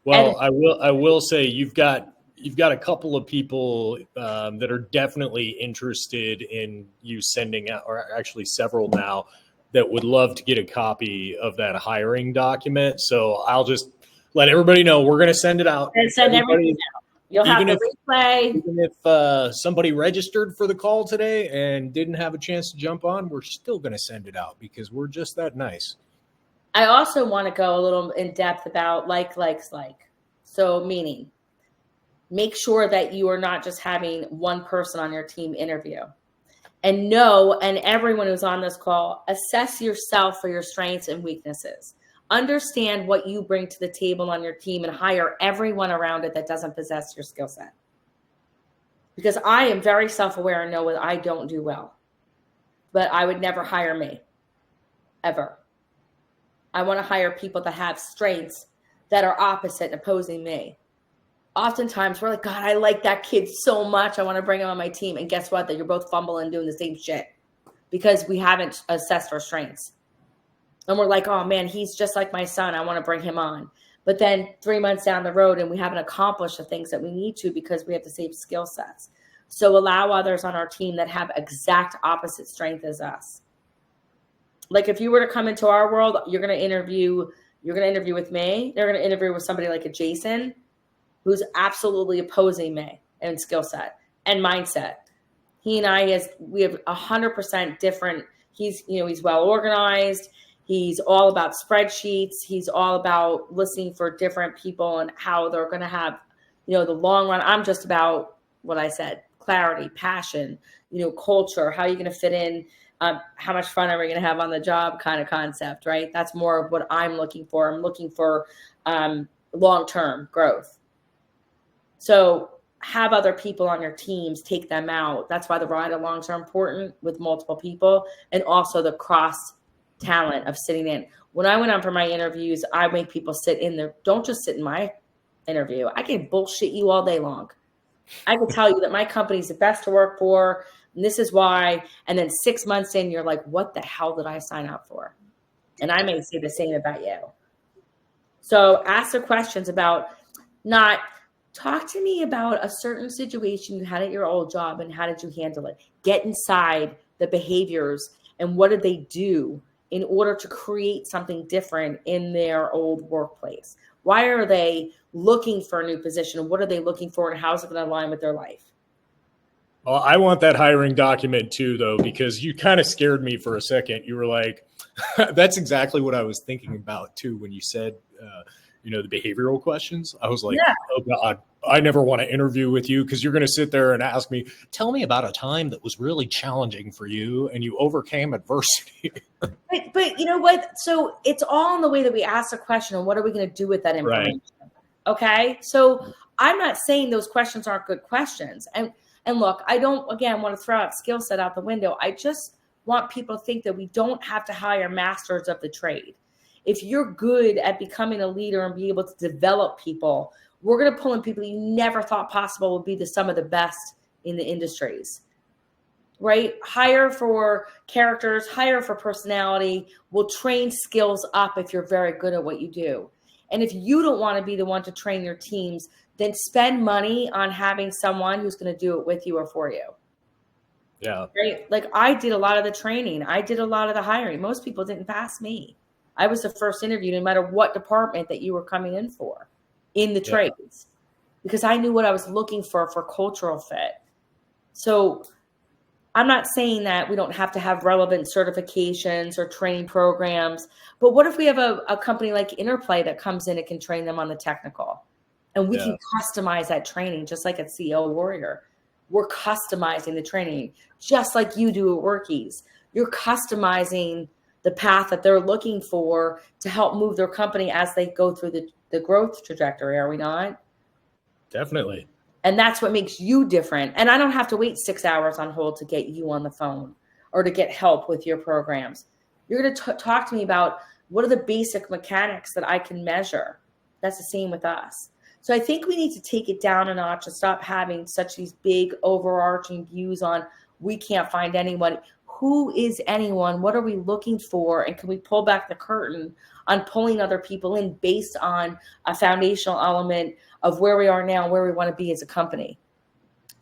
Well, I will say you've got a couple of people that are definitely interested in you sending out, or actually several now, that would love to get a copy of that hiring document. So I'll just let everybody know we're going to send it out. And send everything out. You'll have the replay. Even if somebody registered for the call today and didn't have a chance to jump on, we're still going to send it out, because we're just that nice. I also want to go a little in depth about like. So meaning, make sure that you are not just having one person on your team interview. And everyone who's on this call, assess yourself for your strengths and weaknesses. Understand what you bring to the table on your team, and hire everyone around it that doesn't possess your skill set. Because I am very self-aware and know what I don't do well. But I would never hire me, ever. I want to hire people that have strengths that are opposite and opposing me. Oftentimes we're like, God, I like that kid so much. I want to bring him on my team. And guess what? That you're both fumbling doing the same shit, because we haven't assessed our strengths. And we're like, oh man, he's just like my son. I want to bring him on. But then 3 months down the road, and we haven't accomplished the things that we need to, because we have the same skill sets. So allow others on our team that have exact opposite strength as us. Like if you were to come into our world, you're going to interview with me. They're going to interview with somebody like a Jason, who's absolutely opposing me in skill set and mindset. He and we have 100% different. He's well organized. He's all about spreadsheets. He's all about listening for different people and how they're going to have, the long run. I'm just about what I said: clarity, passion, culture. How are you going to fit in? How much fun are we going to have on the job kind of concept, right? That's more of what I'm looking for. I'm looking for long-term growth. So have other people on your teams, take them out. That's why the ride-alongs are important with multiple people, and also the cross talent of sitting in. When I went on for my interviews, I make people sit in there. Don't just sit in my interview. I can bullshit you all day long. I can tell you that my company's the best to work for, and this is why. And then 6 months in, you're like, what the hell did I sign up for? And I may say the same about you. So ask the questions about, not talk to me about a certain situation you had at your old job and how did you handle it? Get inside the behaviors and what did they do in order to create something different in their old workplace? Why are they looking for a new position? What are they looking for and how is it going to align with their life? Well, I want that hiring document too, though, because you kind of scared me for a second. You were like, that's exactly what I was thinking about too when you said, the behavioral questions. I was like, Yeah. oh God, I never want to interview with you because you're going to sit there and ask me, tell me about a time that was really challenging for you and you overcame adversity. But you know what? So it's all in the way that we ask a question and what are we going to do with that information? Right. Okay. So I'm not saying those questions aren't good questions. And look, I don't, again, want to throw out skill set out the window. I just want people to think that we don't have to hire masters of the trade. If you're good at becoming a leader and be able to develop people, we're going to pull in people you never thought possible would be some of the best in the industries, right? Hire for characters, hire for personality. We'll train skills up if you're very good at what you do. And if you don't want to be the one to train your teams, then spend money on having someone who's going to do it with you or for you. Yeah. Right? Like I did a lot of the training. I did a lot of the hiring. Most people didn't pass me. I was the first interview, no matter what department that you were coming in for in the trades, because I knew what I was looking for cultural fit. So I'm not saying that we don't have to have relevant certifications or training programs, but what if we have a company like Interplay that comes in and can train them on the technical? And we can customize that training just like at CEO Warrior. We're customizing the training just like you do at Workies. You're customizing the path that they're looking for to help move their company as they go through the growth trajectory, are we not? Definitely. And that's what makes you different. And I don't have to wait 6 hours on hold to get you on the phone or to get help with your programs. You're going to talk to me about what are the basic mechanics that I can measure. That's the same with us. So I think we need to take it down a notch and stop having such these big overarching views on we can't find anyone. Who is anyone? What are we looking for? And can we pull back the curtain on pulling other people in based on a foundational element of where we are now and where we want to be as a company?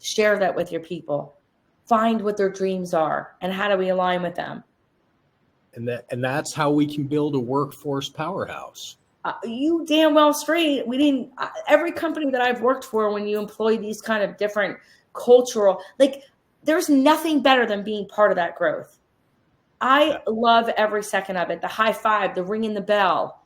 Share that with your people. Find what their dreams are and how do we align with them? And that's how we can build a workforce powerhouse. You damn well straight. We didn't. Every company that I've worked for, when you employ these kind of different cultural, like there's nothing better than being part of that growth. I love every second of it. The high five, the ringing the bell.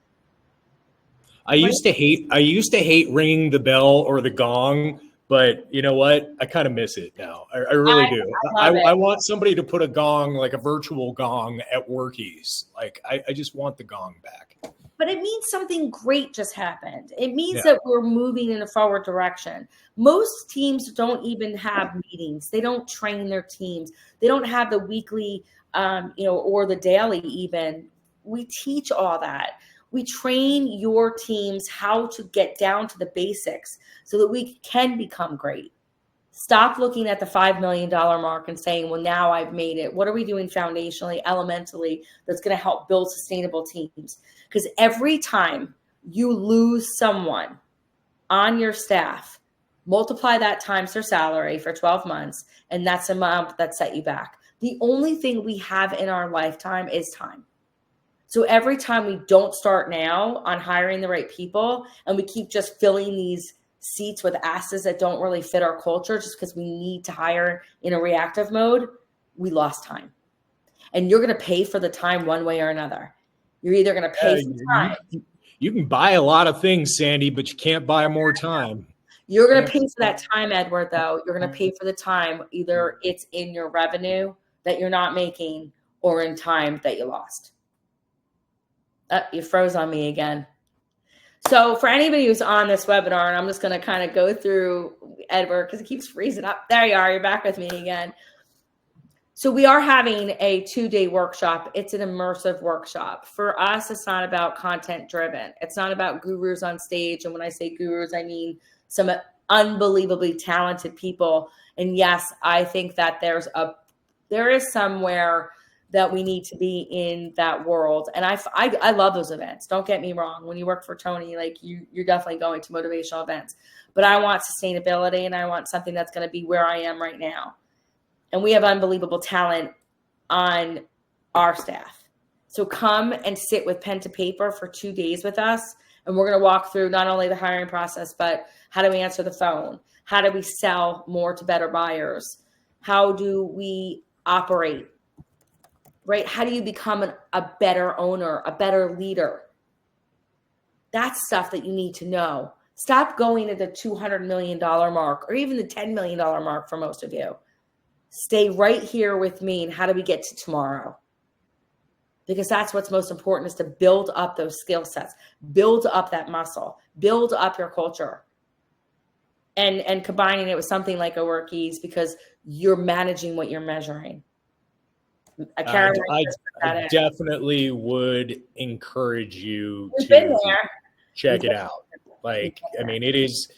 I used to hate ringing the bell or the gong, but you know what? I kind of miss it now. I really do. I want somebody to put a gong, like a virtual gong at Workies. Like I just want the gong back. But it means something great just happened. It means that we're moving in a forward direction. Most teams don't even have meetings. They don't train their teams. They don't have the weekly, or the daily even. We teach all that. We train your teams how to get down to the basics so that we can become great. Stop looking at the $5 million mark and saying, well, now I've made it. What are we doing foundationally, elementally, that's going to help build sustainable teams? Because every time you lose someone on your staff, multiply that times their salary for 12 months, and that's the amount that set you back. The only thing we have in our lifetime is time. So every time we don't start now on hiring the right people and we keep just filling these seats with asses that don't really fit our culture just because we need to hire in a reactive mode, we lost time. And you're going to pay for the time one way or another. You're either going to pay for time. You can buy a lot of things, Sandy, but you can't buy more time. You're going to pay for that time, Edward, though. You're going to pay for the time. Either it's in your revenue that you're not making or in time that you lost. You froze on me again. So for anybody who's on this webinar, and I'm just going to kind of go through Edward because it keeps freezing up. There you are. You're back with me again. So we are having a 2-day workshop. It's an immersive workshop. For us, it's not about content driven. It's not about gurus on stage. And when I say gurus, I mean some unbelievably talented people. And yes, I think that there is somewhere that we need to be in that world. And I love those events. Don't get me wrong. When you work for Tony, like you're definitely going to motivational events, but I want sustainability, and I want something that's going to be where I am right now. And we have unbelievable talent on our staff. So come and sit with pen to paper for 2 days with us. And we're going to walk through not only the hiring process, but how do we answer the phone? How do we sell more to better buyers? How do we operate? Right? How do you become a better owner, a better leader? That's stuff that you need to know. Stop going to the $200 million mark or even the $10 million mark for most of you. Stay right here with me. And how do we get to tomorrow? Because that's what's most important, is to build up those skill sets, build up that muscle, build up your culture, and combining it with something like a Workies, because you're managing what you're measuring. I definitely would encourage you to check it out. Like, I mean, it is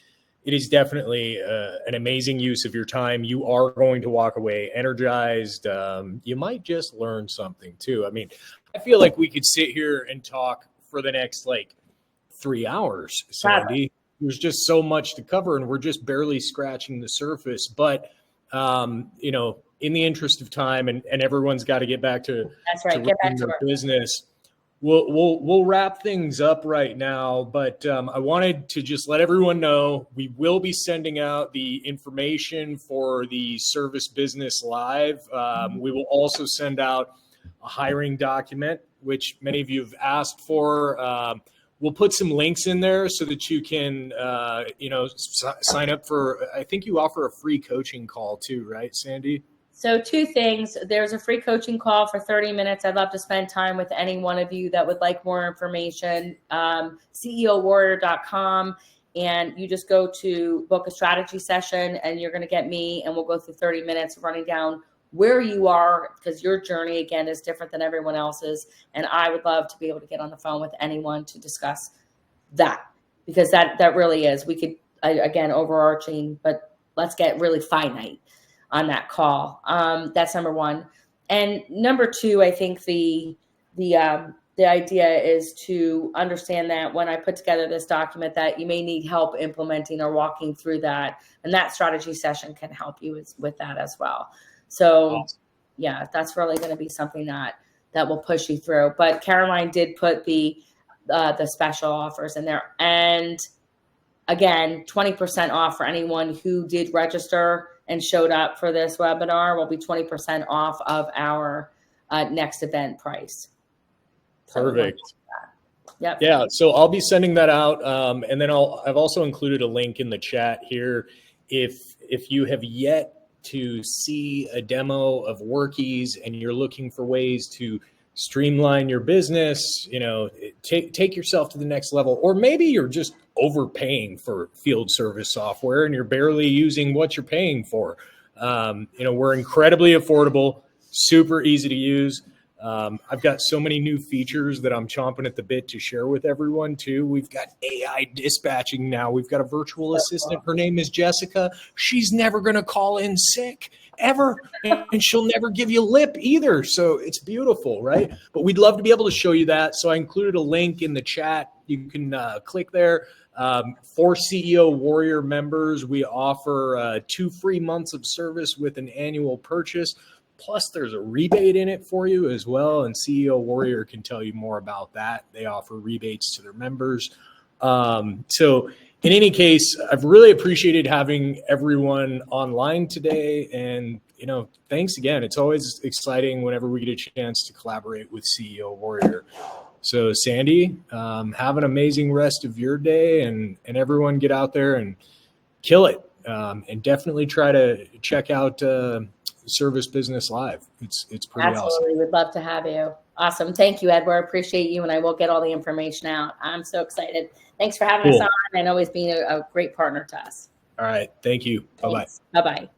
definitely an amazing use of your time. You are going to walk away energized. You might just learn something too. I mean, I feel like we could sit here and talk for the next 3 hours, Sandy. There's just so much to cover, and we're just barely scratching the surface. But in the interest of time, and everyone's got to get back to their business. We'll wrap things up right now, but I wanted to just let everyone know we will be sending out the information for the Service Business Live. We will also send out a hiring document, which many of you have asked for. We'll put some links in there so that you can, sign up for. I think you offer a free coaching call too, right, Sandy? So 2 things. There's a free coaching call for 30 minutes. I'd love to spend time with any one of you that would like more information. CEOwarrior.com, and you just go to book a strategy session, and you're going to get me, and we'll go through 30 minutes running down where you are, because your journey, again, is different than everyone else's. And I would love to be able to get on the phone with anyone to discuss that, because that really is. We could, again, overarching, but let's get really finite on that call. That's number one. And number two, I think the idea is to understand that when I put together this document, that you may need help implementing or walking through that, and that strategy session can help you with that as well. So awesome. Yeah, that's really going to be something that will push you through. But Caroline did put the special offers in there, and again, 20% off for anyone who did register and showed up for this webinar. Will be 20% off of our next event price. Perfect. Yep. Yeah. So I'll be sending that out. And then I've also included a link in the chat here. If you have yet to see a demo of Workies and you're looking for ways to streamline your business, take yourself to the next level, or maybe you're just overpaying for field service software and you're barely using what you're paying for. We're incredibly affordable, super easy to use. I've got so many new features that I'm chomping at the bit to share with everyone too. We've got AI dispatching now. We've got a virtual assistant. Her name is Jessica. She's never going to call in sick ever, and she'll never give you lip either. So it's beautiful, right? But we'd love to be able to show you that. So I included a link in the chat. You can click there. For CEO Warrior members, we offer 2 free months of service with an annual purchase. Plus, there's a rebate in it for you as well. And CEO Warrior can tell you more about that. They offer rebates to their members. So in any case, I've really appreciated having everyone online today. And, thanks again. It's always exciting whenever we get a chance to collaborate with CEO Warrior. So Sandy, have an amazing rest of your day, and everyone get out there and kill it. And definitely try to check out Service Business Live. It's pretty Absolutely. awesome. We'd love to have you. Awesome. Thank you, Edward. Appreciate you. And I will get all the information out. I'm so excited. Thanks for having us on and always being a great partner to us. All right. Thank you. Bye-bye. Bye-bye.